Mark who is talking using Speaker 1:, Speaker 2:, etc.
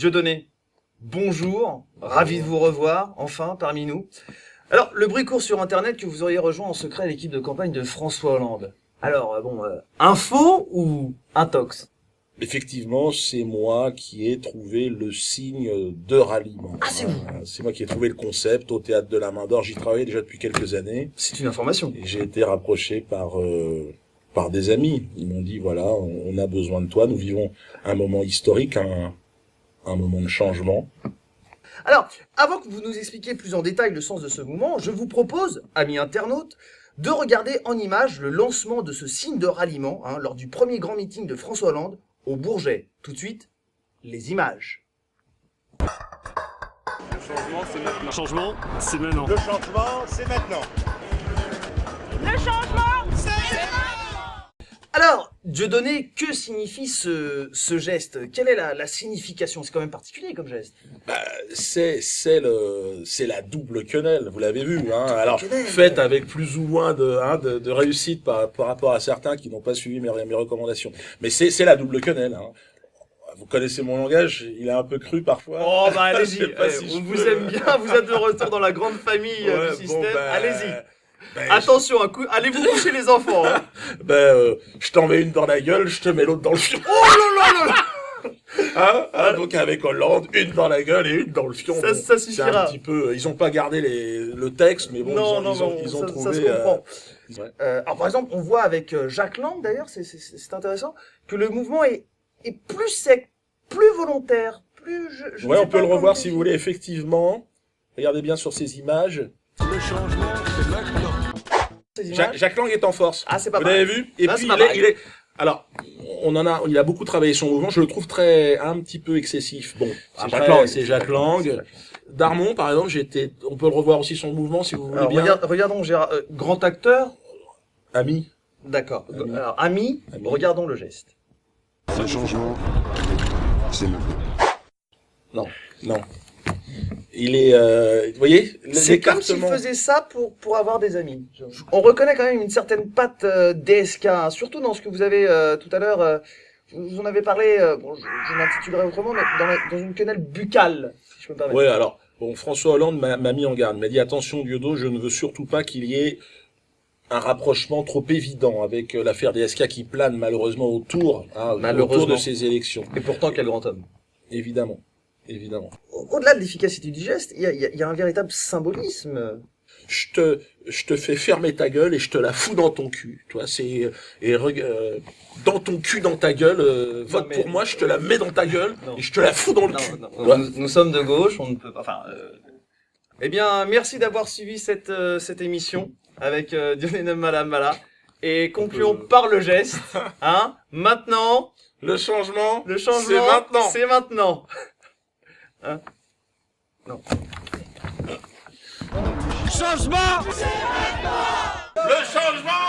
Speaker 1: Dieudonné, bonjour, ravi de vous revoir, enfin, parmi nous. Alors, le bruit court sur Internet que vous auriez rejoint en secret l'équipe de campagne de François Hollande. Alors, info ou intox?
Speaker 2: Effectivement, c'est moi qui ai trouvé le signe de ralliement.
Speaker 1: Ah, c'est vous?
Speaker 2: C'est moi qui ai trouvé le concept au Théâtre de la Main d'Or. J'y travaillais déjà depuis quelques années.
Speaker 1: C'est une information.
Speaker 2: Et j'ai été rapproché par des amis. Ils m'ont dit, voilà, on a besoin de toi. Nous vivons un moment historique, un moment de changement.
Speaker 1: Alors, avant que vous nous expliquiez plus en détail le sens de ce mouvement, je vous propose, amis internautes, de regarder en images le lancement de ce signe de ralliement lors du premier grand meeting de François Hollande au Bourget. Tout de suite, les images.
Speaker 3: Le changement, c'est maintenant. Le changement, c'est maintenant.
Speaker 4: Le changement, c'est maintenant.
Speaker 5: Le changement, c'est maintenant.
Speaker 1: Alors, Dieudonné, que signifie ce geste? Quelle est la signification? C'est quand même particulier comme geste.
Speaker 2: C'est la double quenelle, vous l'avez vu, hein. Alors,
Speaker 1: quenelle.
Speaker 2: faite avec plus ou moins de réussite par rapport à certains qui n'ont pas suivi mes recommandations. Mais c'est la double quenelle, hein. Vous connaissez mon langage, il est un peu cru parfois.
Speaker 1: Oh bah allez-y,
Speaker 2: Je sais pas si
Speaker 1: on
Speaker 2: je
Speaker 1: vous
Speaker 2: peux.
Speaker 1: aime bien, vous êtes de retour dans la grande famille
Speaker 2: Ouais,
Speaker 1: du système,
Speaker 2: bon, ben,
Speaker 1: allez-y.
Speaker 2: ben,
Speaker 1: Attention, allez vous coucher les enfants. Hein.
Speaker 2: je t'en mets une dans la gueule, je te mets l'autre dans le fion.
Speaker 1: Oh là là là là.
Speaker 2: Donc avec Hollande, une dans la gueule et une dans le fion.
Speaker 1: Ça
Speaker 2: C'est
Speaker 1: suffira.
Speaker 2: un petit peu, ils ont pas gardé le texte, mais bon, ils ont
Speaker 1: ça
Speaker 2: trouvé.
Speaker 1: se comprend.
Speaker 2: Ouais.
Speaker 1: Alors par exemple, on voit avec Jacques Lang, d'ailleurs, c'est intéressant, que le mouvement est plus sec, plus volontaire, plus... Je ne
Speaker 2: Ouais,
Speaker 1: sais
Speaker 2: on peut
Speaker 1: pas
Speaker 2: le revoir
Speaker 1: comment
Speaker 2: si vous voulez, effectivement. Regardez bien sur ces images.
Speaker 3: Le changement, c'est maintenant.
Speaker 1: ces images.
Speaker 2: Jacques Lang est en force.
Speaker 1: Ah, c'est pas
Speaker 2: Vous
Speaker 1: mal.
Speaker 2: l'avez vu? Et
Speaker 1: Ah,
Speaker 2: puis
Speaker 1: c'est pas mal.
Speaker 2: alors, il a beaucoup travaillé son mouvement. Je le trouve un petit peu excessif. Bon, c'est Jacques Lang. Darmon, par exemple, on peut le revoir aussi son mouvement si vous voulez
Speaker 1: Alors,
Speaker 2: bien.
Speaker 1: regardons Gérard, grand acteur.
Speaker 2: Ami.
Speaker 1: D'accord.
Speaker 2: Ami.
Speaker 1: Alors, ami, regardons le geste.
Speaker 3: Le changement, c'est maintenant.
Speaker 2: Non. Il est, vous voyez,
Speaker 1: C'est comme s'il
Speaker 2: l'écartement.
Speaker 1: faisait ça pour avoir des amis. On reconnaît quand même une certaine patte DSK, hein, surtout dans ce que vous avez tout à l'heure. Vous en avez parlé, je m'intitulerai autrement, mais dans une quenelle buccale, si je peux me permettre.
Speaker 2: Ouais, alors, bon, François Hollande m'a mis en garde. Il m'a dit, attention, Diodo, je ne veux surtout pas qu'il y ait un rapprochement trop évident avec l'affaire DSK qui plane malheureusement autour de ces élections.
Speaker 1: Et pourtant, quel grand homme.
Speaker 2: Évidemment.
Speaker 1: Au-delà de l'efficacité du geste, il y a un véritable symbolisme.
Speaker 2: Je te fais fermer ta gueule et je te la fous dans ton cul. Tu vois, dans ton cul, dans ta gueule, vote pour moi, je te la mets dans ta gueule et je te la fous dans le cul.
Speaker 1: Non. Nous sommes de gauche, on ne peut pas... Enfin, Eh bien, merci d'avoir suivi cette émission avec Dieudonné Malamala. Et concluons par le geste. Hein. Maintenant,
Speaker 2: Le changement,
Speaker 1: c'est maintenant. C'est maintenant. Hein? Non.
Speaker 4: Changement,
Speaker 2: Le changement,